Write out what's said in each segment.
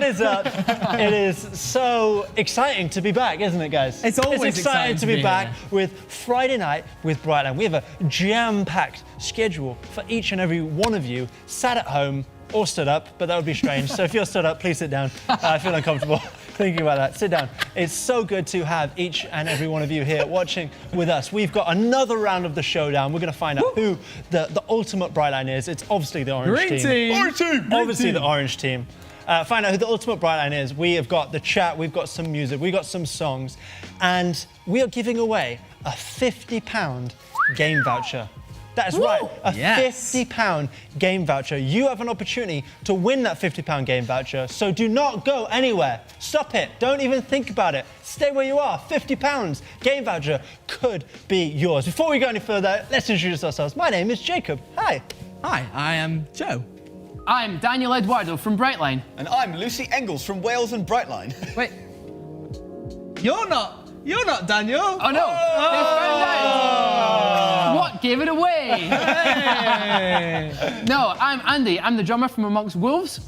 is up. It is so exciting to be back, isn't it, guys? It's always exciting to be back with Friday Night with Brightline. We have a jam-packed schedule for each and every one of you sat at home or stood up, but that would be strange. So if you're stood up, please sit down. I feel uncomfortable thinking about that. Sit down. It's so good to have each and every one of you here watching with us. We've got another round of the showdown. We're going to find out who the ultimate Brightline is. It's obviously the orange team. Orange team! Obviously the orange team. Find out who the ultimate Brightline is. We have got the chat, we've got some music, we've got some songs, and we are giving away a £50 game voucher. That is right, a £50 game voucher. You have an opportunity to win that £50 game voucher, so do not go anywhere. Stop it, don't even think about it. Stay where you are, £50 game voucher could be yours. Before we go any further, let's introduce ourselves. My name is Jacob, hi. Hi, I am Joe. I'm Daniel Eduardo from Brightline. And I'm Lucy Engels from Wales and Brightline. Wait. You're not Daniel. Oh no, they found out. What gave it away? Hey. No, I'm Andy. I'm the drummer from Amongst Wolves.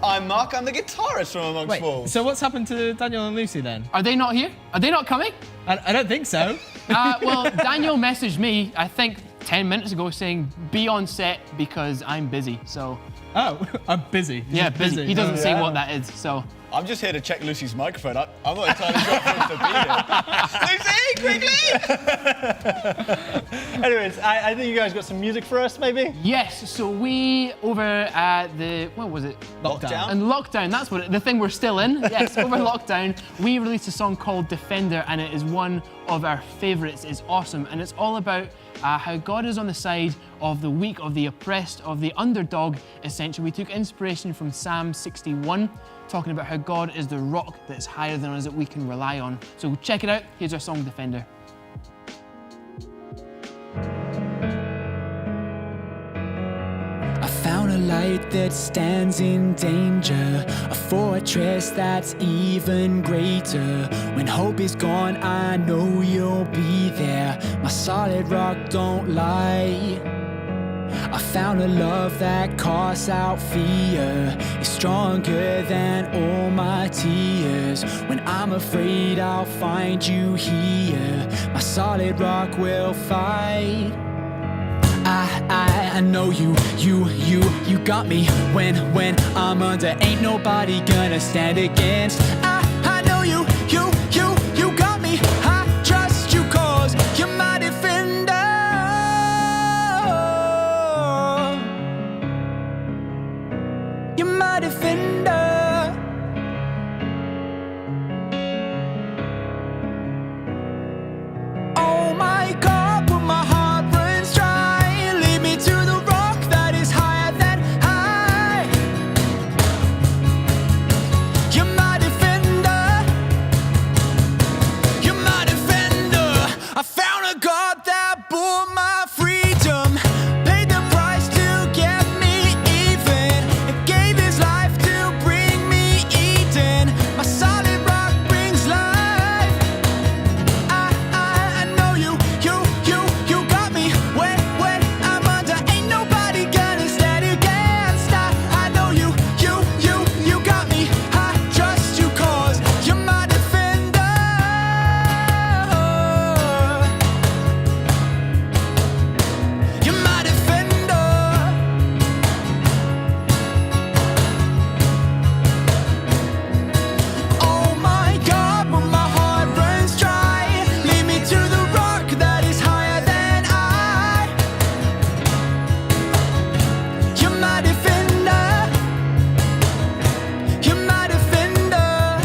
I'm Mark, I'm the guitarist from Amongst Wolves. So what's happened to Daniel and Lucy then? Are they not here? Are they not coming? I don't think so. Well, Daniel messaged me, I think 10 minutes ago, saying be on set because I'm busy, so. Oh, I'm busy. Yeah, busy. He doesn't say what that is, so. I'm just here to check Lucy's microphone. I'm not entirely sure if I'm supposed to be here. Lucy, quickly! Anyways, I think you guys got some music for us, maybe? Yes, so we, over at the, what was it? Lockdown. And lockdown, that's what the thing we're still in. Yes, over lockdown, we released a song called Defender, and it is one of our favourites. It's awesome, and it's all about how God is on the side of the weak, of the oppressed, of the underdog, essentially. We took inspiration from Psalm 61, talking about how God is the rock that's higher than us that we can rely on. So check it out. Here's our song, Defender. I found a light that stands in danger, a fortress that's even greater. When hope is gone, I know you'll be there. My solid rock don't lie. I found a love that casts out fear. It's stronger than all my tears. When I'm afraid, I'll find you here. My solid rock will fight. I know you got me when I'm under. Ain't nobody gonna stand against. I know you got me. I trust you 'cause you're my defender. You're my defender. Oh my God, will my heart runs dry. Lead me to the rock that is higher than I. You're my defender. You're my defender. I found a God that bore my freedom, paid the price to get me even. It gave his life to bring me Eden. My solid rock brings life. I know you got me when I'm under. Ain't nobody gonna stand against. I know you got me. I trust you 'cause you're my defender. You're my defender. Oh my God, when my heart runs dry, lead me to the rock that is higher than I. You're my defender. You're my defender.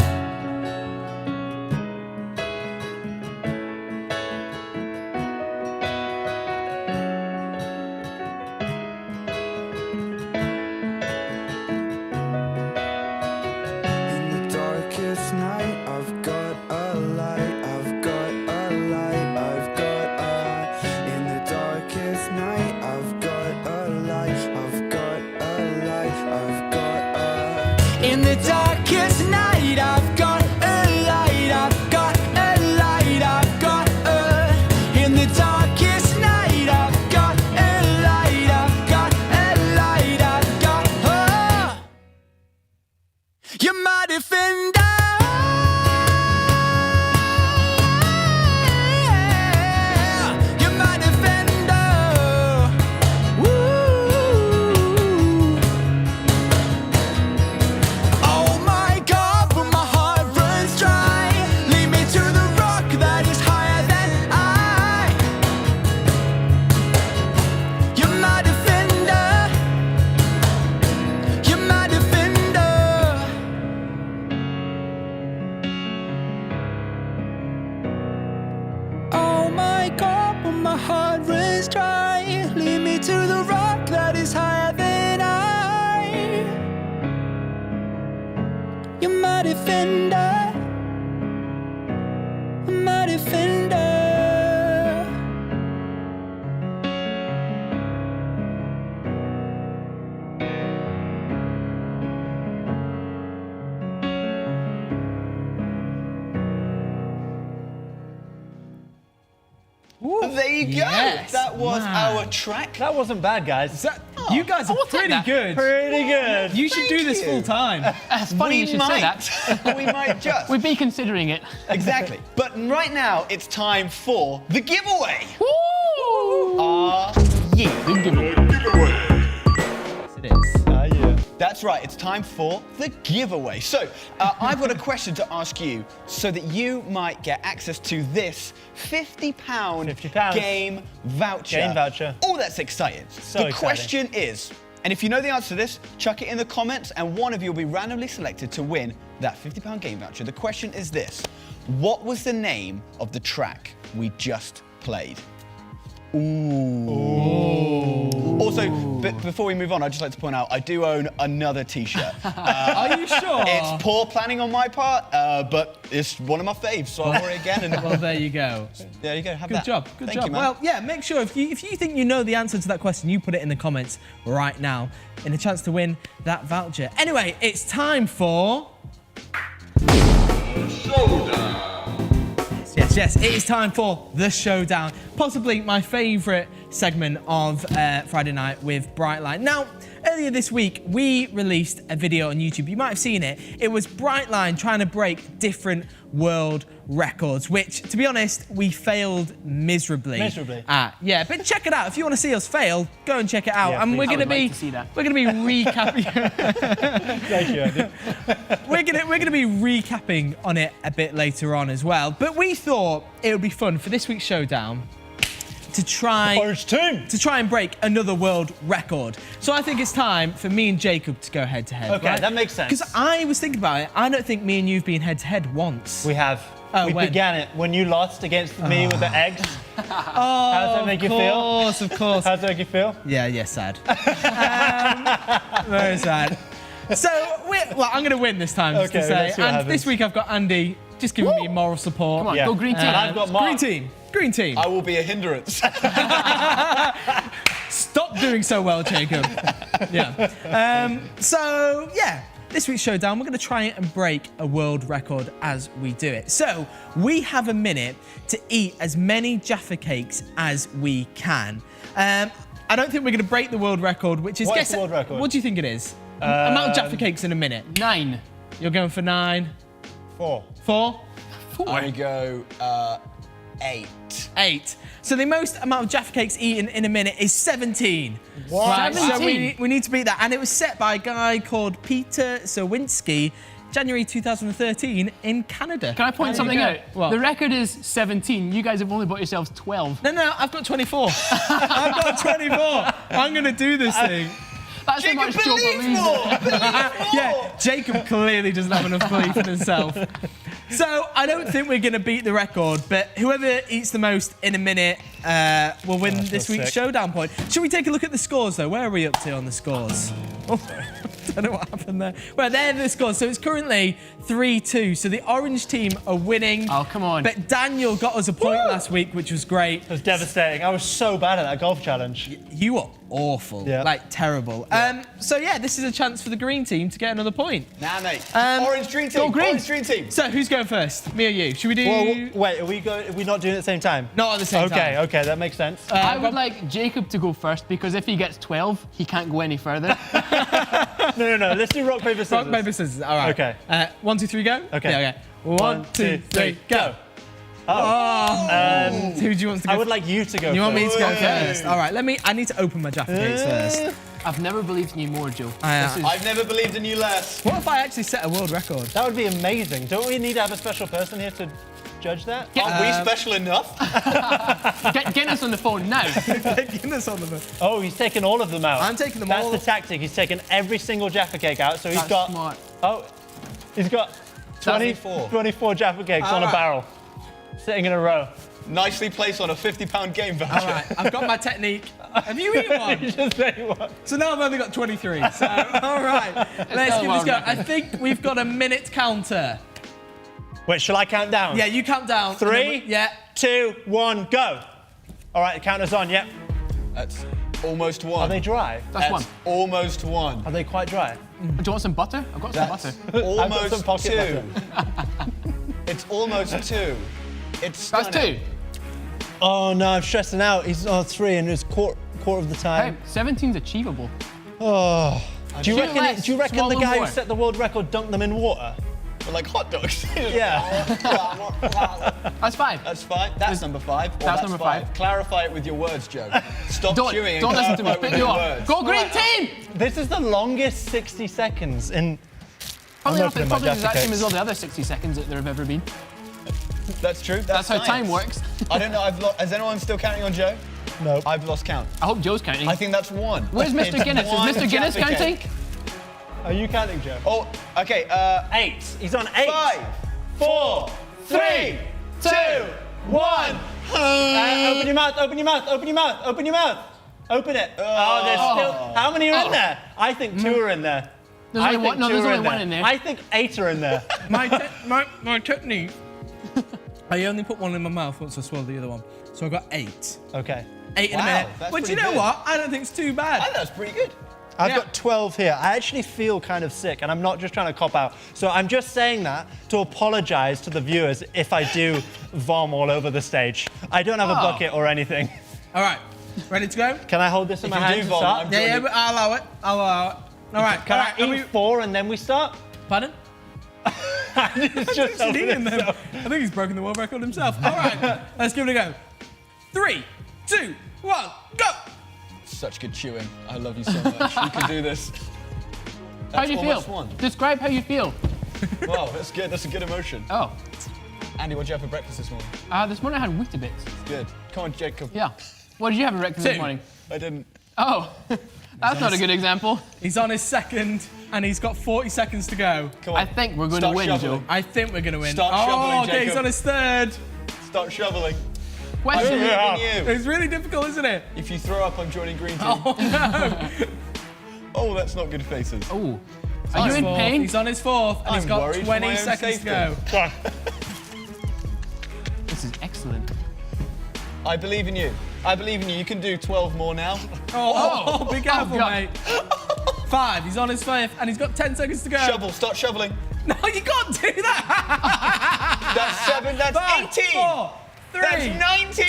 In the darkest night, I've got a light, I've got a light, I've got a. In the darkest night, I've got a light, I've got a light, I've got a. In the darkest night, I've got a light, I've got a light, I've got a. In the darkest night, I've got a light, I've got a light, I've got a. You're my defender, my defender. There you go. Yes, That was man. our track. That wasn't bad, guys. You guys are pretty good. Pretty good. You should do this you. full time. It's funny you should say that. We might just. We'd be considering it. Exactly. But right now, it's time for the giveaway. Woo! Yeah. Big giveaway. Yes, it is. Yeah. That's right, it's time for the giveaway. So, I've got a question to ask you so that you might get access to this £50 £50 game voucher. Game voucher. Oh, that's exciting. So the exciting. question is, and if you know the answer to this, chuck it in the comments and one of you will be randomly selected to win that £50 game voucher. The question is this: what was the name of the track we just played? Ooh. Also, before we move on, I'd just like to point out I do own another T-shirt. Are you sure? It's poor planning on my part, but it's one of my faves, so I'll wear it again. And Well, there you go. there you go. Have Good that. job. Good Thank job. you, man. Well, yeah, make sure if you think you know the answer to that question, you put it in the comments right now in a chance to win that voucher. Anyway, it's time for Yes, it is time for the showdown. Possibly my favourite segment of Friday night with BRIGHTLINE. Now, earlier this week, we released a video on YouTube. You might have seen it. It was BRIGHTLINE trying to break different world records, which, to be honest, we failed miserably. At. Yeah, but check it out. If you want to see us fail, go and check it out. Yeah, and please. we're going to I would be like to see that. we're going to be recapping. Thank you, Andy. We're gonna be recapping on it a bit later on as well. But we thought it would be fun for this week's showdown to try Orange team. and break another world record. So I think it's time for me and Jacob to go head to head. Okay, that makes sense. Because I was thinking about it. I don't think me and you've been head to head once. We have. Oh, we when? began it when you lost against me with the eggs. Oh, How does that make you feel? Of course. How does that make you feel? Yeah, sad. Very sad. So, I'm going to win this time, just to Okay, say. let's see what And happens. this week I've got Andy just giving me moral support. Come on, Yeah. go green team. And I've got Mark. Green team. I will be a hindrance. Stop doing so well, Jacob. Yeah. So, yeah, this week's showdown, we're going to try and break a world record as we do it. So, we have a minute to eat as many Jaffa cakes as we can. I don't think we're going to break the world record, which is... What is the world record? What do you think it is? Amount of Jaffa cakes in a minute. 9. You're going for 9. 4. 4. I go 8. 8. So the most amount of Jaffa cakes eaten in a minute is 17. What? Right, so 17? we need to beat that. And it was set by a guy called Peter Sawinski, January 2013 in Canada. Can I point something go. out? What? The record is 17. You guys have only bought yourselves 12. No, I've got 24. I've got 24. I'm going to do this thing. That's how much Joe believes. Yeah, Jacob clearly doesn't have enough belief in himself. So I don't think we're going to beat the record, but whoever eats the most in a minute will win this week's sick. showdown point. Should we take a look at the scores, though? Where are we up to on the scores? Oh, I don't know what happened there. Well, there are the scores. So it's currently 3-2. So the orange team are winning. Oh, come on. But Daniel got us a point last week, which was great. It was devastating. I was so bad at that golf challenge. You were awful. Yeah. Like, terrible. So, yeah, this is a chance for the green team to get another point. Nah, mate. Orange Green team. go green. Orange Green team. So, who's going first? Me or you? Should we do... Well, wait, are we not doing it at the same time? Not at the same time. Okay, that makes sense. I would like Jacob to go first because if he gets 12, he can't go any further. No. Let's do rock, paper, scissors. Rock, paper, scissors. All right. Okay. 1, 2, 3, go? Okay. Yeah, okay. 1, 2, 3, go. Oh. Who do you want to go I would like you to go You want me first. to go first? All right, I need to open my Jaffa cakes first. I've never believed in you more, Joe. This is- I've never believed in you less. What if I actually set a world record? That would be amazing. Don't we need to have a special person here to judge that? Aren't we special enough? Get us on the phone now. Guinness on the Oh, he's taken all of them out. I'm taking them all. That's the tactic. He's taken every single Jaffa cake out. So he's That's got. smart. Oh, he's got 24. 24 Jaffa cakes on a right. barrel, sitting in a row. Nicely placed on a £50 game voucher. All right, I've got my technique. Have you eaten one? Just say what? So now I've only got 23. So, all right, let's give this a go. I think we've got a minute counter. Wait, shall I count down? Yeah, you count down. 3, yeah. 2, 1, go. All right, the counter's on, yep. That's almost one. Are they dry? That's one. Almost one. Are they quite dry? Do you want some butter? I've got some butter. Almost some pocket two. It's almost two. It's That's stunning. 2. Oh no, I'm stressing out. He's on 3 and it's quarter of the Hey, time. 17's achievable. Oh. Do you Shoot reckon less, the swallow guy more. who set the world record dunked them in water? But like hot dogs. Yeah. That's 5. That's fine. That's number 5. Or That's number 5. Clarify it with your words, Joe. Stop Don't chewing listen and to me. clarify with Pick you your up. words. Go green team! This is the longest 60 seconds in... Probably not opening the my exact Jaffa same as cakes. all the other 60 seconds that there have ever been. That's true. That's how science. time works. I don't know. Is anyone still counting on Joe? No. I've lost count. I hope Joe's counting. I think that's 1. Where's Mr. It's Guinness? Is one Mr. Guinness Jaffa counting? cake. Are you counting, Joe? Oh, okay. 8. He's on 8. 5, 4, 3, 2, 1. Open your mouth, open your mouth, open your mouth, open your mouth. Open it. Oh, there's still... How many are in there? I think 2 are in there. There's only one. No, there's only one in there. I think 8 are in there. My technique. I only put one in my mouth once I swallowed the other one. So I've got 8. Okay. 8 in a Wow, minute. that's But you pretty know good. what? I don't think it's too I bad. think that's pretty good. I've Yeah. got 12 here. I actually feel kind of sick, and I'm not just trying to cop out. So I'm just saying that to apologize to the viewers if I do vom all over the stage. I don't have a bucket or anything. All right, ready to go? Can I hold this in If my you hand do to vom, start? I'm Yeah, joining. but I'll allow it. I'll allow it. All right, Can all right. I eat 4 and then we start? Pardon? It's just He's eating them. I think he's broken the world record himself. All right, let's give it a go. 3, 2, 1, go! Such good chewing. I love you so much. You can do this. How do you feel? almost one. Describe how you feel. Wow, that's good. That's a good emotion. Oh. Andy, what did you have for breakfast this morning? This morning I had Weetabix. Good. Come on, Jacob. Yeah. What did you have for breakfast this 2. morning? I didn't. Oh. That's not a good example. He's on his 2nd, and he's got 40 seconds to go. Come on. I think we're going to Start win, shoveling. Joe. I think we're going to win. Start oh, shoveling, okay, he's Jacob. on his 3rd. Start shoveling. I Question. believe Yeah. in you. It's really difficult, isn't it? If you throw up, I'm joining green team. Oh, no. Oh, that's not good faces. Oh. Are you in Fourth. pain? He's on his 4th, and he's I'm got worried for my 20 own seconds safety. to go. This is excellent. I believe in you. I believe in you. You can do 12 more now. Oh, be careful, God. mate. 5, he's on his 5th, and he's got 10 seconds to go. Shovel. Start shoveling. No, you can't do that. That's 7. That's 5, 18. 4, 3, That's 19.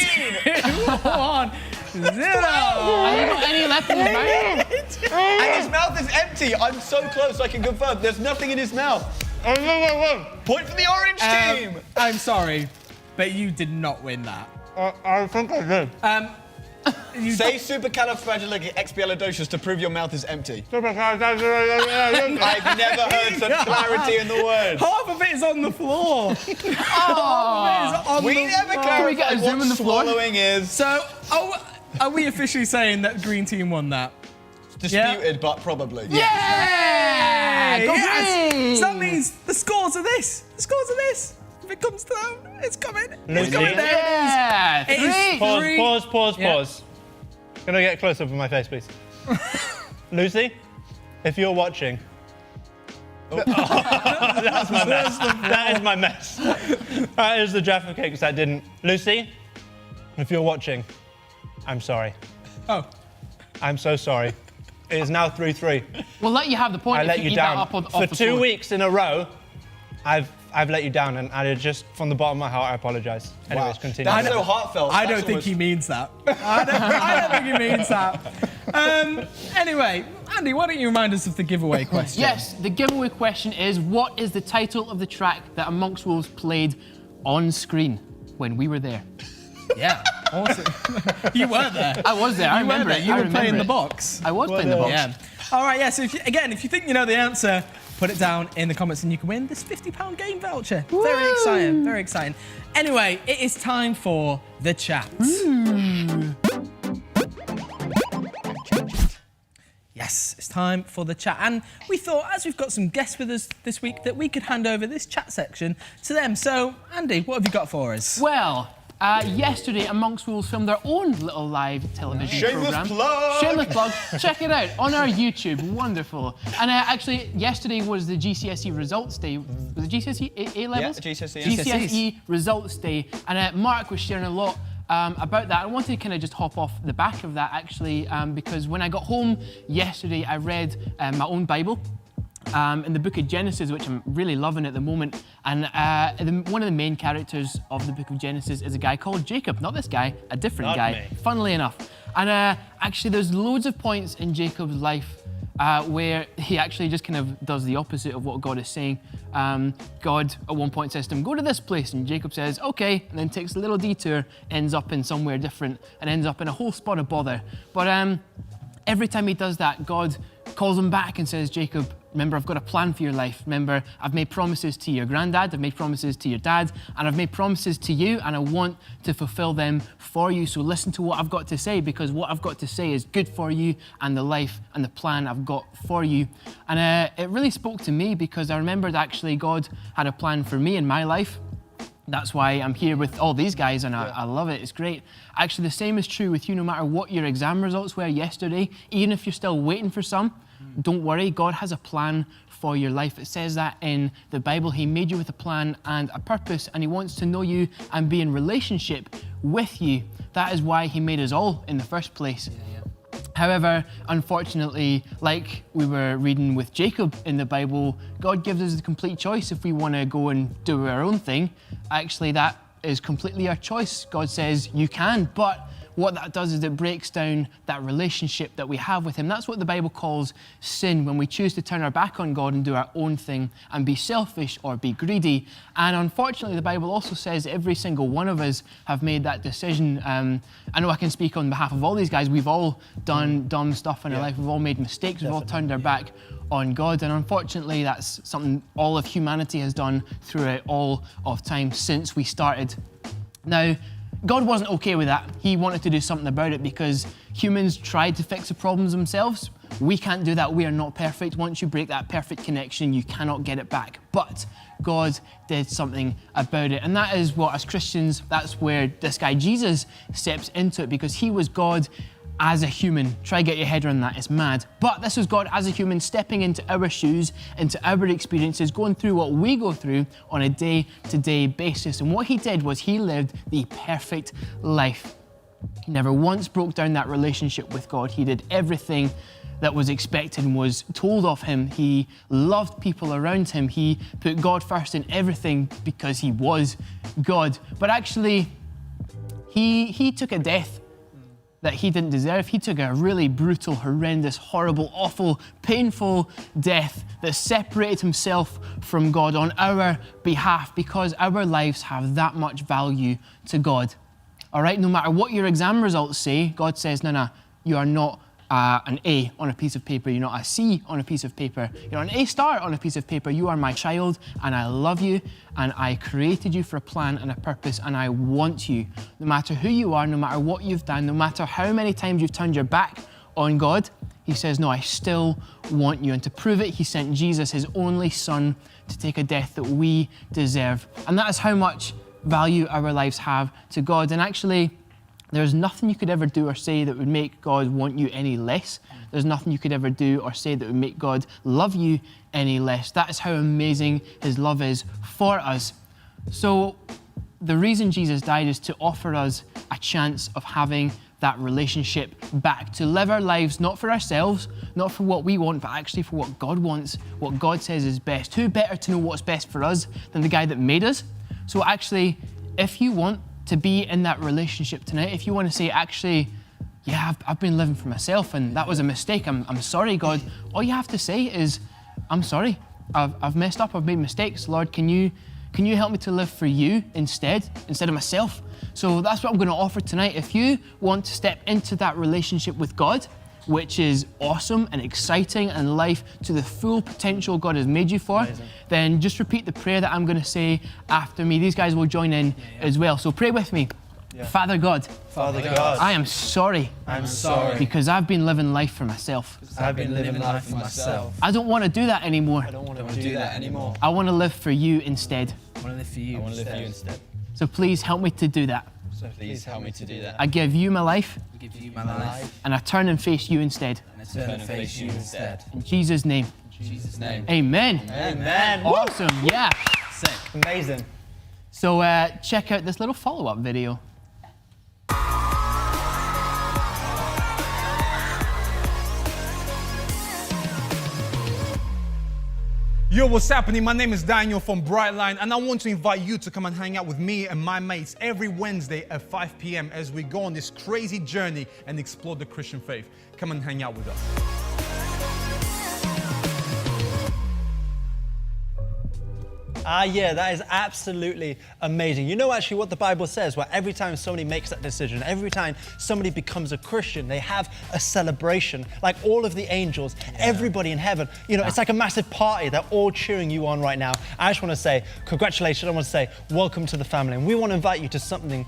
1, 0. Have you got any left in his mouth? And his mouth is empty. I'm so close. I can confirm. There's nothing in his mouth. Point for the orange team. I'm sorry, but you did not win that. I think I did. You Say supercalifragilisticexpialidocious to prove your mouth is empty. Oh, I've never heard such clarity in the word. half of it is on the floor. Half of it is on We the never floor. Can we get a clarified zoom what in the floor? swallowing is. So, are we officially saying that green team won that? Disputed, but probably. Yeah! Go Yes! green! So that means the scores are this. The scores are this. If it comes down, it's coming. Lucy. It's coming. There Yeah! it is. It is 3. Pause, three. pause. Yeah. Can I get a close-up of my face, please? Lucy, if you're watching... That's my mess. That is my mess. That is the Jaffa cakes that didn't. Lucy, if you're watching, I'm sorry. Oh. I'm so sorry. It is now 3-3. We'll let you have the point I if let you you eat down. that up on, For off the 2 floor. weeks in a row, I've let you down, and I just, from the bottom of my heart, I apologise. Anyways, continue. That's so heartfelt. I That's don't think almost- he means that. I don't think he means that. Anyway, Andy, why don't you remind us of the giveaway question? Yes, the giveaway question is, what is the title of the track that Amongst Wolves played on screen when we were there? Yeah. Awesome. You were there. I was there, I You were remember there. it. You I were remember playing the it. box. I was playing the box. Yeah. All right, yeah, so if you think you know the answer, put it down in the comments and you can win this £50 game voucher. Very exciting, very exciting. Anyway, it is time for the chat. Yes, it's time for the chat. And we thought, as we've got some guests with us this week, that we could hand over this chat section to them. So, Andy, what have you got for us? Well, Yesterday, Amongst Wolves filmed their own little live television Shameless program. plug! Shameless plug. Check it out on our YouTube. Wonderful. And actually, yesterday was the GCSE results day. Was it GCSE A levels? Yeah, GCSE. GCSE results day. And Mark was sharing a lot about that. I wanted to kind of just hop off the back of that actually, because when I got home yesterday, I read my own Bible. In the book of Genesis, which I'm really loving at the moment. And one of the main characters of the book of Genesis is a guy called Jacob. Not this guy, a different Not guy, me. funnily enough. And actually, there's loads of points in Jacob's life where he actually just kind of does the opposite of what God is saying. God at one point says to him, go to this place. And Jacob says, okay, and then takes a little detour, ends up in somewhere different, and ends up in a whole spot of bother. But every time he does that, God calls him back and says, Jacob, remember, I've got a plan for your life. Remember, I've made promises to your granddad, I've made promises to your dad, and I've made promises to you, and I want to fulfill them for you. So listen to what I've got to say, because what I've got to say is good for you and the life and the plan I've got for you. And it really spoke to me, because I remembered actually God had a plan for me in my life. That's why I'm here with all these guys, and I love it. It's great. Actually, the same is true with you, no matter what your exam results were yesterday, even if you're still waiting for some, don't worry, God has a plan for your life. It says that in the Bible. He made you with a plan and a purpose, and he wants to know you and be in relationship with you. That is why he made us all in the first place. However, unfortunately, like we were reading with Jacob in the Bible, God gives us the complete choice if we want to go and do our own thing. Actually, that is completely our choice. God says you can, but what that does is it breaks down that relationship that we have with him. That's what the Bible calls sin, when we choose to turn our back on God and do our own thing and be selfish or be greedy. And unfortunately, the Bible also says every single one of us have made that decision. I know I can speak on behalf of all these guys. We've all done dumb stuff in our life. We've all made mistakes. We've all turned our back on God. And unfortunately, that's something all of humanity has done throughout all of time since we started. Now, God wasn't okay with that. He wanted to do something about it, because humans tried to fix the problems themselves. We can't do that. We are not perfect. Once you break that perfect connection, you cannot get it back. But God did something about it. And that is what, as Christians, that's where this guy Jesus steps into it, because he was God as a human. Try to get your head around that, it's mad. But this was God as a human stepping into our shoes, into our experiences, going through what we go through on a day-to-day basis. And what he did was he lived the perfect life. He never once broke down that relationship with God. He did everything that was expected and was told of him. He loved people around him. He put God first in everything because he was God. But actually, he took a death that he didn't deserve. He took a really brutal, horrendous, horrible, awful, painful death that separated himself from God on our behalf, because our lives have that much value to God. All right, no matter what your exam results say, God says, no, you are not an A on a piece of paper. You're not a C on a piece of paper. You're an A star on a piece of paper. You are my child, and I love you, and I created you for a plan and a purpose, and I want you. No matter who you are, no matter what you've done, no matter how many times you've turned your back on God, he says, no, I still want you. And to prove it, he sent Jesus, his only son, to take a death that we deserve. And that is how much value our lives have to God. And actually, there's nothing you could ever do or say that would make God want you any less. There's nothing you could ever do or say that would make God love you any less. That is how amazing his love is for us. So the reason Jesus died is to offer us a chance of having that relationship back, to live our lives not for ourselves, not for what we want, but actually for what God wants, what God says is best. Who better to know what's best for us than the guy that made us? So actually, if you want to be in that relationship tonight, if you want to say, actually, yeah, I've been living for myself and that was a mistake, I'm sorry, God, all you have to say is, I'm sorry, I've messed up, I've made mistakes. Lord, can you help me to live for you instead of myself? So that's what I'm going to offer tonight. If you want to step into that relationship with God, which is awesome and exciting and life to the full potential God has made you for, then just repeat the prayer that I'm going to say after me. These guys will join in as well. So pray with me. Father God, I am sorry. I'm sorry. Because I've been living life for myself. I've been living life for myself. I don't want to do that anymore. I don't want to do that anymore. I want to live for you instead. I want to live for you. I want to live for you instead. So please help me to do that. So Please help me to do that. I give you my life, I give you my life, and I turn and face you instead. and I turn and face you instead. In Jesus' name, In Jesus' name. amen. Amen. Awesome, yeah. Sick. Amazing. So check out this little follow-up video. Yo, what's happening? My name is Daniel from BRIGHTLINE, and I want to invite you to come and hang out with me and my mates every Wednesday at 5 p.m. as we go on this crazy journey and explore the Christian faith. Come and hang out with us. Yeah, that is absolutely amazing. You know actually what the Bible says, where every time somebody makes that decision, every time somebody becomes a Christian, they have a celebration, like all of the angels, everybody in heaven. You know, it's like a massive party. They're all cheering you on right now. I just want to say congratulations. I want to say welcome to the family. And we want to invite you to something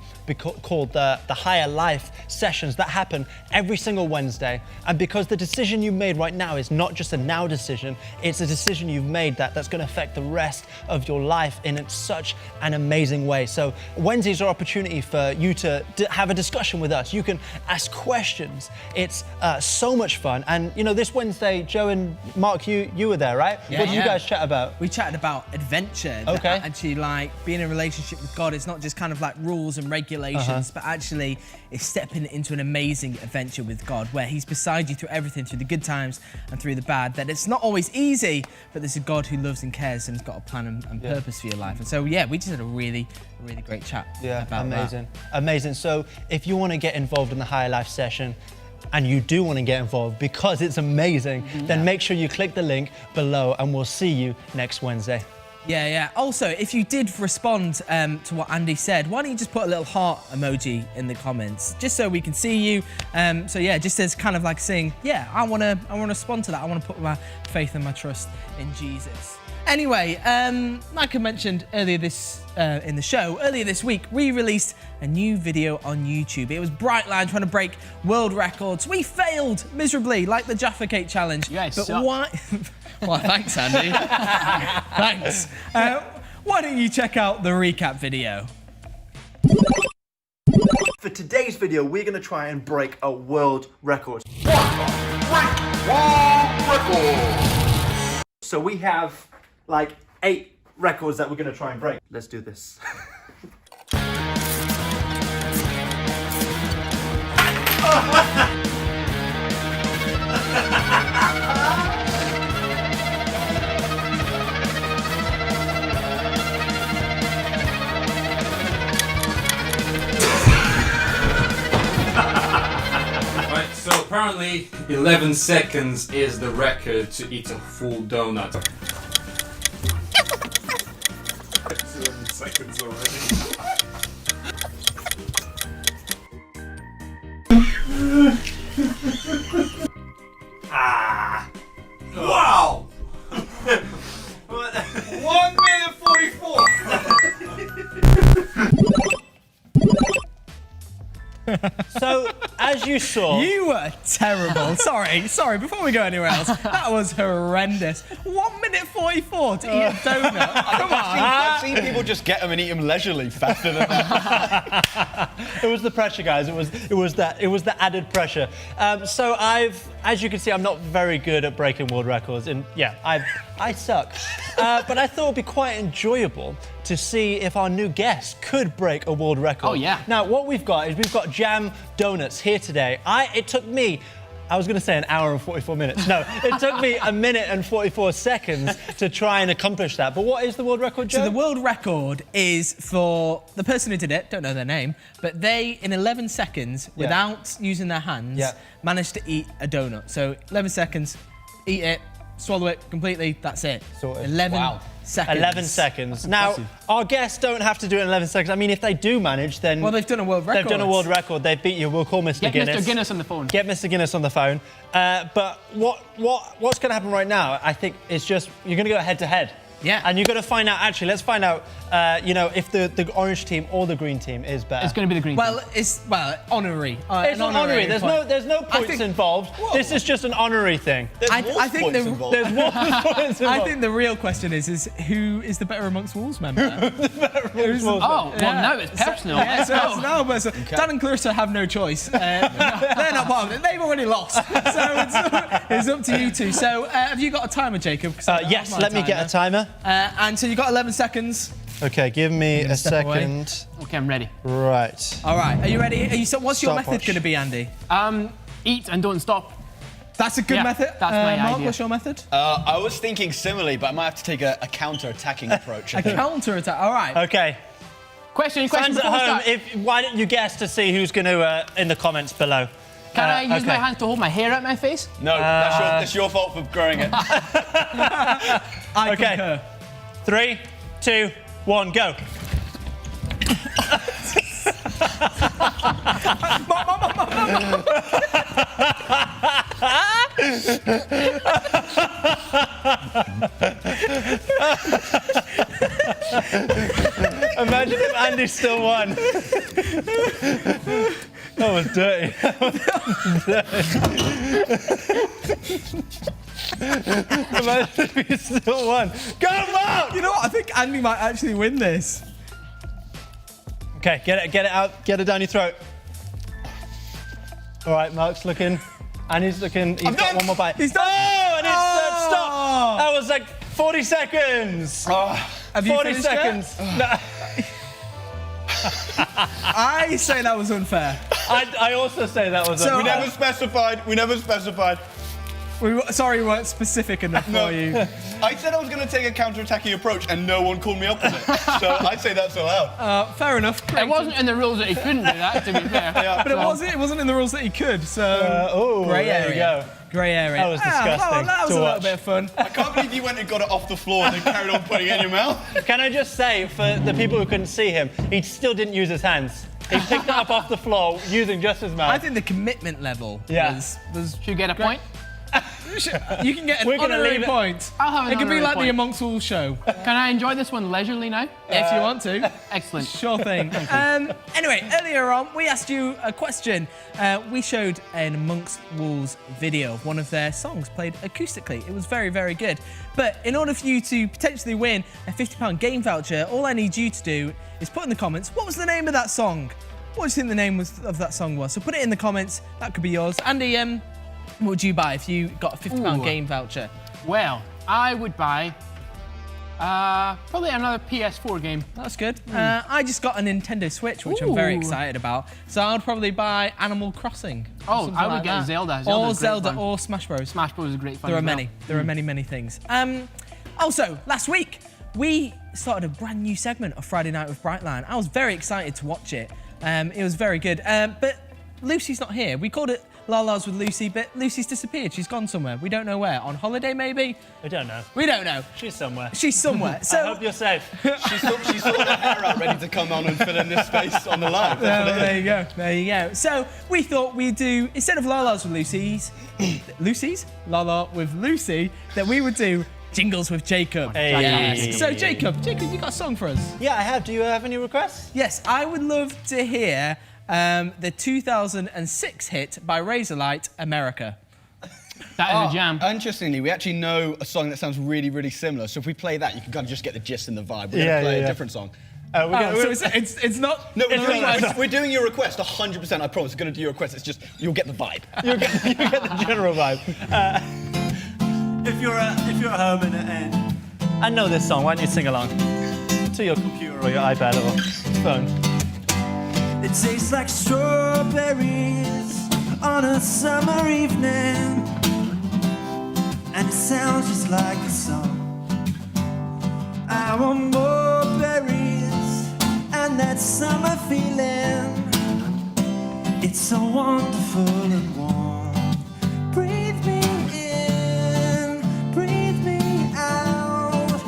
called the Higher Life sessions that happen every single Wednesday. And because the decision you made right now is not just a now decision, it's a decision you've made that's going to affect the rest of your life in such an amazing way. So Wednesdays are an opportunity for you to have a discussion with us. You can ask questions. It's so much fun. And you know, this Wednesday, Joe and Mark, you were there, right? Yeah, What did you yeah. guys chat about? We chatted about adventure. that Okay. Actually, like being in a relationship with God, it's not just kind of like rules and regulations, but actually it's stepping into an amazing adventure with God, where He's beside you through everything, through the good times and through the bad. That it's not always easy, but there's a God who loves and cares and has got a plan and purpose for your life. And so, yeah, we just had a really great chat about amazing. that. Amazing. So if you want to get involved in the Higher Life session, and you do want to get involved because it's amazing, then make sure you click the link below and we'll see you next Wednesday. Yeah, yeah. Also, if you did respond to what Andy said, why don't you just put a little heart emoji in the comments, just so we can see you. So yeah, just as kind of like saying, yeah, I wanna respond to that. I wanna put my faith and my trust in Jesus. Anyway, like I mentioned earlier in the show, earlier this week, we released a new video on YouTube. It was BRIGHTLINE trying to break world records. We failed miserably, like the Jaffa Cake Challenge. You guys but suck. why? Well, thanks, Andy. Thanks. Why don't you check out the recap video? For today's video, we're going to try and break a world record. So we have like 8 records that we're going to try and break. Let's do this. Right, so apparently 11 seconds is the record to eat a full donut. 11 seconds already. Wow! 1 minute 44! So, as you saw... You were terrible. Sorry, before we go anywhere else, that was horrendous. 1 minute 44 to eat a donut. Come on. I've seen people just get them and eat them leisurely faster than that. It was the pressure, guys. It was the added pressure. So as you can see, I'm not very good at breaking world records, and yeah, I suck. But I thought it'd be quite enjoyable to see if our new guest could break a world record. Oh, yeah. Now what we've got jam donuts here today. It took me, I was going to say an hour and 44 minutes. No, it took me 1 minute and 44 seconds to try and accomplish that. But what is the world record, Joe? So the world record is for the person who did it, don't know their name, but they, in 11 seconds, without using their hands, managed to eat a donut. So 11 seconds, eat it, swallow it completely, that's it. Sorted. 11 seconds. 11 seconds. Now, our guests don't have to do it in 11 seconds. I mean, if they do manage, then... Well, they've done a world record. They've done a world record. They've beat you. We'll call Mr. Get Guinness. Mr. Guinness on the phone. Get Mr. Guinness on the phone. But what's going to happen right now, I think, is just you're going to go head to head. Yeah. And you've got to find out, actually, let's find out, you know, if the orange team or the green team is better. It's going to be the green team. Well, it's honorary. It's an honorary. There's no points think- involved. Whoa. This is just an honorary thing. I think Points the involved. There's more points involved. I think the real question is who is the better amongst Wolves member? Who's- Oh, well, Yeah. now it's personal. Yeah, Let's so go. it's no, but Dan and Clarissa have no choice. They're not part of it. They've already lost. So it's up to you two. So have you got a timer, Jacob? 'Cause I don't Yes, have my let me get a timer. And so you've got 11 seconds. Okay, give me a step away. second. Okay, I'm ready. Right. All right, are you ready? So what's your method Stopwatch. going to be, Andy? Eat and don't stop. That's a good Yeah, method. that's my Mark, idea. what's your method? I was thinking similarly, but I might have to take a counter-attacking approach. I A think. counter-attack. All right. Okay. Question Fans at before we home, start. why don't you guess to see who's going to in the comments below? Can I use my okay. hand to hold my hair out my face? No, that's your fault for growing it. I Okay. concur. 3, 2, 1, go. Imagine if Andy still won. That was dirty. Imagine if he still won. Go, Mark! You know what? I think Andy might actually win this. Okay, get it out, get it down your throat. All right, Mark's looking, and he's looking. He's got done. one more bite. He's done. Oh, and it's Oh. stop. That was like 40 seconds. Have you 40 finished yet? seconds. No, I say that was unfair. I also say that was. So- We never specified. Sorry, we weren't specific enough No. for you. I said I was going to take a counter-attacking approach, and no one called me up on it. So I'd say that's allowed. Fair enough. It wasn't in the rules that he couldn't do that, to be fair. But it wasn't in the rules that he could. So grey there area. you go. Grey area. That was disgusting well, that was to a little watch. bit of fun. I can't believe you went and got it off the floor and then carried on putting it in your mouth. Can I just say, for the people who couldn't see him, he still didn't use his hands. He picked it up off the floor using just his mouth. I think the commitment level Yeah. was Should you get a point? you can get an We're gonna honorary leave it- point. I'll have an It could be honorary like the point. Amongst All show, Can I enjoy this one leisurely now? if you want to. Excellent. Sure thing. Anyway, earlier on, we asked you a question. We showed an Amongst Wolves video of one of their songs played acoustically. It was very, very good. But in order for you to potentially win a £50 game voucher, all I need you to do is put in the comments, what was the name of that song? What do you think the name of that song was? So put it in the comments. That could be yours. Andy, what would you buy if you got a £50 Ooh. game voucher? Well, I would buy probably another PS4 game. That's good. I just got a Nintendo Switch, which I'm very Ooh. excited about. So I'd probably buy Animal Crossing. Oh, something I would like get that. Zelda. Or Zelda's great Zelda fun. or Smash Bros. Smash Bros is great fun. There are as well. many. There are many, many things. Also, last week, we started a brand new segment of Friday Night with Brightline. I was very excited to watch it. It was very good. But Lucy's not here. We called it Lala's with Lucy, but Lucy's disappeared. She's gone somewhere. We don't know where. On holiday, maybe? We don't know. We don't know. She's somewhere. She's somewhere. I So hope you're safe. She sorted her hair out, ready to come on and fill in this space on the live. That's what it is. there you go. There you go. So we thought we'd do, instead of Lala's with Lucy's, Lala with Lucy, that we would do Jingles with Jacob. Hey. Yes. So Jacob, you got a song for us? Yeah, I have. Do you have any requests? Yes, I would love to hear the 2006 hit by Razorlight, America. That is a jam. Interestingly, we actually know a song that sounds really, really similar. So if we play that, you can kind of just get the gist and the vibe. We're going to play a different song. We're gonna, So it's not... No, It's we're doing your request 100%. I promise. We're going to do your request. It's just you'll get the vibe. you get the general vibe. If you're at home and I know this song, why don't you sing along to your computer or your iPad or phone? It tastes like strawberries on a summer evening, and it sounds just like a song. I want more berries and that summer feeling. It's so wonderful and warm. Breathe me in, breathe me out.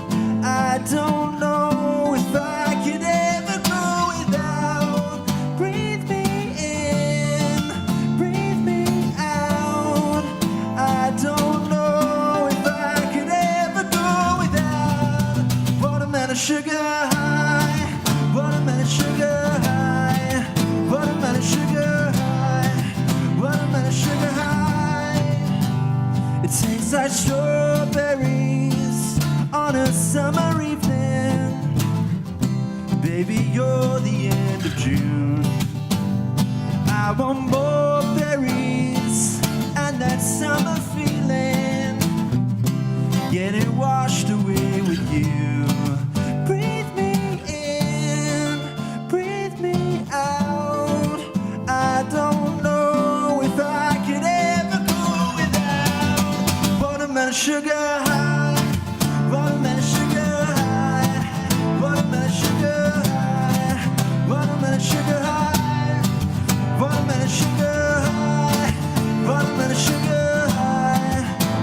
I don't know if I could ever go without. Breathe me in, breathe me out. I don't know if I could ever go without. like strawberries on a summer evening. Baby, you're the end of June. I want more berries and that summer feeling, getting washed away with you. Breathe me in, breathe me out. I don't know if I could ever go without watermelon sugar high, watermelon sugar high, watermelon sugar high, watermelon sugar high. Watermelon sugar high, watermelon sugar high,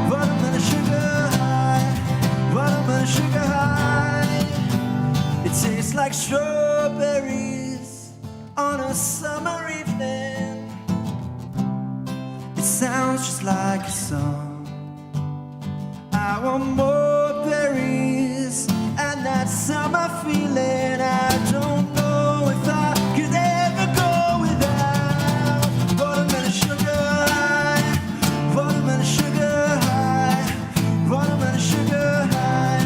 watermelon sugar high, watermelon sugar high. It tastes like strawberries on a summer evening. It sounds just like a song. I want more berries and that summer feeling. I don't know if I could ever go without watermelon sugar high, watermelon sugar high, watermelon sugar high,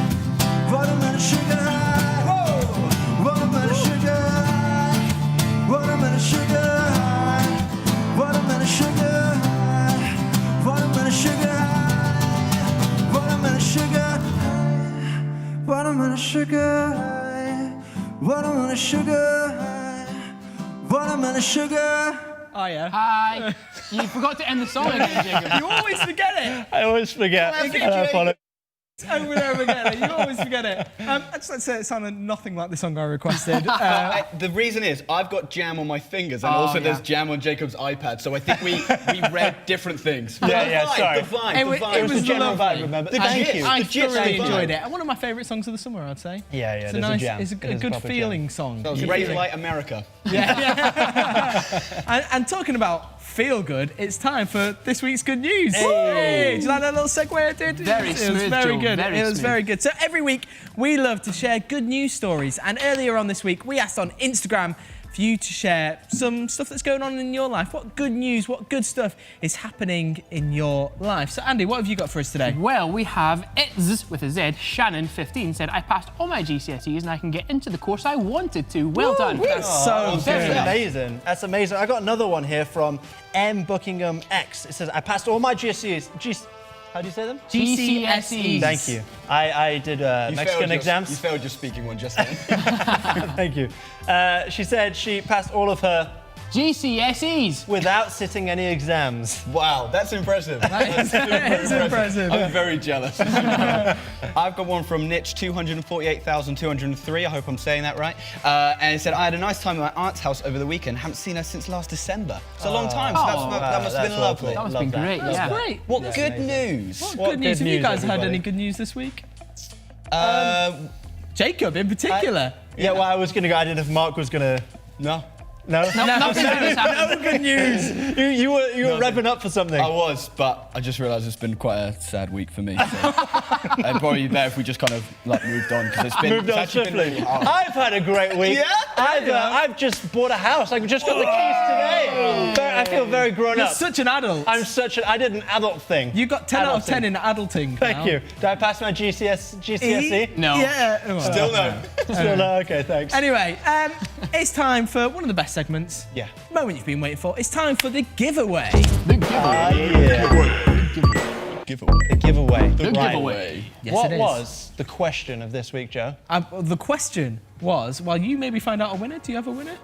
watermelon sugar high, whoa, watermelon sugar high, watermelon sugar high, watermelon sugar high, watermelon sugar high, watermelon sugar high, watermelon sugar high, watermelon sugar high, watermelon sugar. Oh, yeah. Hi. You forgot to end the song again, Jacob. You always forget it. I always forget. Classic And I Jake. apologize. Over and over again. You always forget it. I'd just like to say it sounded nothing like the song I requested. The reason is I've got jam on my fingers and also there's jam on Jacob's iPad, so I think we read different things. Yeah, sorry. The vibe, It was- the vibe. it was The general lovely. vibe, remember? The Thank gist. you. I The gist thoroughly of the enjoyed vibe. it. And one of my favourite songs of the summer, I'd say. Yeah, It's a there's nice, jam. it's a It good, is good proper feeling song. That was Yeah. Raise Light America. And talking about feel good, it's time for this week's good news. Hey, did you like that little segue I did? Very It was smooth, very Joe, good. very It was smooth. very good. So every week we love to share good news stories. And earlier on this week, we asked on Instagram for you to share some stuff that's going on in your life. What good news, what good stuff is happening in your life? So Andy, what have you got for us today? Well, we have It's with a Z. Shannon, 15, said, I passed all my GCSEs and I can get into the course I wanted to. Well done. That's so That's good. amazing. That's amazing. I got another one here from M Buckingham X. It says, I passed all my GCSEs. How do you say them? GCSEs. Thank you. I did Mexican exams. You failed your speaking one just then. Thank you. She said she passed all of her GCSEs. without sitting any exams. Wow, that's impressive. That's It's impressive. I'm very jealous. I've got one from Niche 248,203. I hope I'm saying that right. And it said, I had a nice time at my aunt's house over the weekend. Haven't seen her since last December. It's a long time, so that must have that's been lovely. That must Love have been great, that. yeah. Great. What good news? What Good news. good Have you news, guys had everybody? any good news this week? Uh, Jacob in particular. Yeah, well, I was going to go. I didn't know if Mark was going to. no. No? Nothing good has happened. No good news. You were revving up for something. I was, but I just realised it's been quite a sad week for me. So it'd probably be better if we just kind of moved on because it's been Moved on actually been swiftly. really hard. I've had a great week. Yeah? I've just bought a house. I just got the keys today. I feel very grown You're up. such an adult. I did an adult thing. You got 10 out of 10 Adulting. in adulting. Thank now. you. Did I pass my GCSE? No. Yeah. Well, Still no. Still no. Okay, thanks. Anyway, it's time for one of the best segments. Yeah. Moment you've been waiting for. It's time for the giveaway. The giveaway. Giveaway. The giveaway. The Right. giveaway. Yes, What it is. was the question of this week, Joe? The question was, well, you maybe find out a winner. Do you have a winner?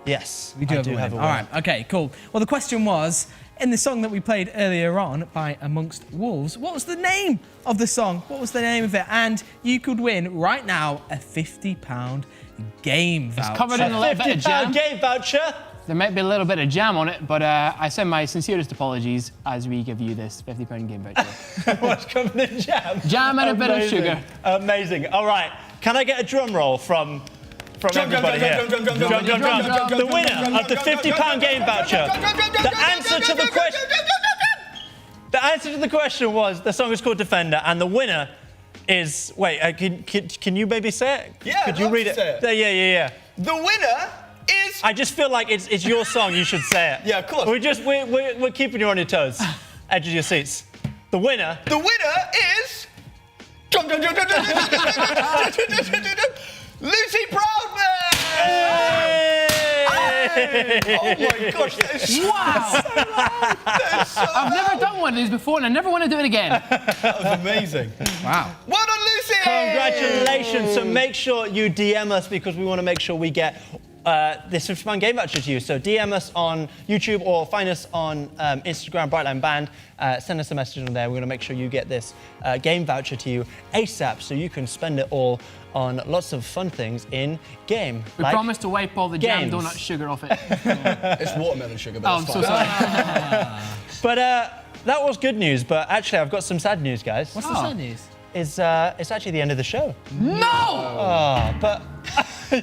Yes, We do I have a winner. All right. Okay. Cool. Well, the question was, in the song that we played earlier on by Amongst Wolves, what was the name of the song? What was the name of it? And you could win right now a £50 game voucher. Covered in a little bit of jam. £50 game voucher. There might be a little bit of jam on it, but I send my sincerest apologies as we give you this £50 game voucher. What's coming in jam? Jam and a bit of Amazing. sugar. Amazing. All right. Can I get a drum roll from everybody here? drum. The winner of the £50 game voucher. The answer to the question. The answer to the question was the song is called Defender, and the winner is. Wait, can you maybe say it? Yeah, Could I'd you love read to it? say it. Yeah. The winner is... I just feel like it's your song. You should say it. Yeah, of course. We're keeping you on your toes, edge of your seats. The The winner. The winner is... Lucy Proudman! Oh my gosh, that is so I've never done one of these before, and I never want to do it again. That was amazing. Wow. Well done, Lucy! Congratulations. So make sure you DM us because we want to make sure we get this £50 game voucher to you. So DM us on YouTube or find us on Instagram, Brightline Band. Send us a message on there. We're going to make sure you get this game voucher to you ASAP so you can spend it all on lots of fun things in game. We promise to wipe all the jam games. donut sugar off it. It's watermelon sugar, but Oh, I'm that's so fine. sorry. But that was good news. But actually, I've got some sad news, guys. What's the sad news? It's actually the end of the show. No! Oh, but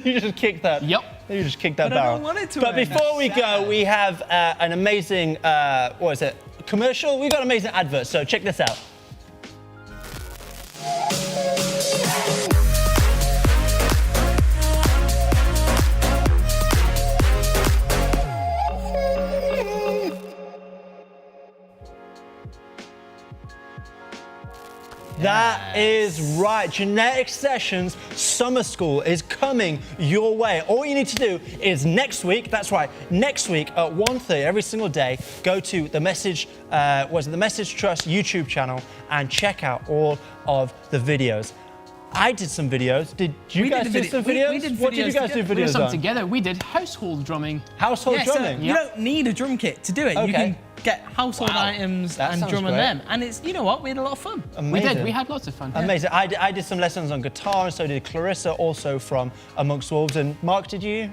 you just kicked that. Yep. You just kicked that But I barrel. don't want it to But end. before we That's go, sad. we have an amazing, what is it? Commercial? We've got an amazing advert, so check this out. That is right. Genetic Sessions Summer School is coming your way. All you need to do is next week, that's right, next week at 1:30 every single day, go to the Message Trust YouTube channel and check out all of the videos. I did some videos. Did you We guys did do a some video- videos? we did What did you videos guys do We did videos some on? together. We did household drumming. Household Yeah, so drumming. you don't need a drum kit to do it. You Okay. can get household Wow. items That and sounds drum on great. them. And it's, you know what, we had a lot of fun. We Amazing. did. We had lots of fun. Amazing. I did some lessons on guitar, and so did Clarissa, also from Amongst Wolves. And Mark, did you?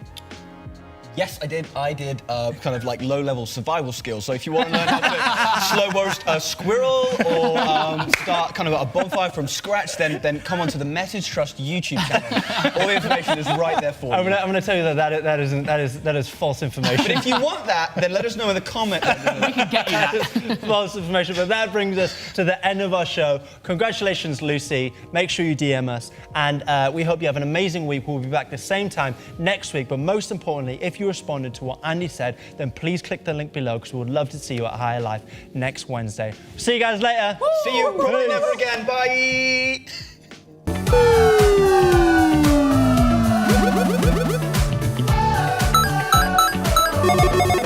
Yes, I did. I did kind of like low-level survival skills. So if you want to learn how to slow roast a squirrel or start kind of a bonfire from scratch, then come onto the Message Trust YouTube channel. All the information is right there for I'm you. gonna tell you that is false information. But if you want that, then let us know in the comment. We can get you that. False information. But that brings us to the end of our show. Congratulations, Lucy. Make sure you DM us, and we hope you have an amazing week. We'll be back the same time next week. But most importantly, if you responded to what Andy said, then please click the link below because we would love to see you at Higher Life next Wednesday. See you guys later. See you probably Peace. never again. Bye.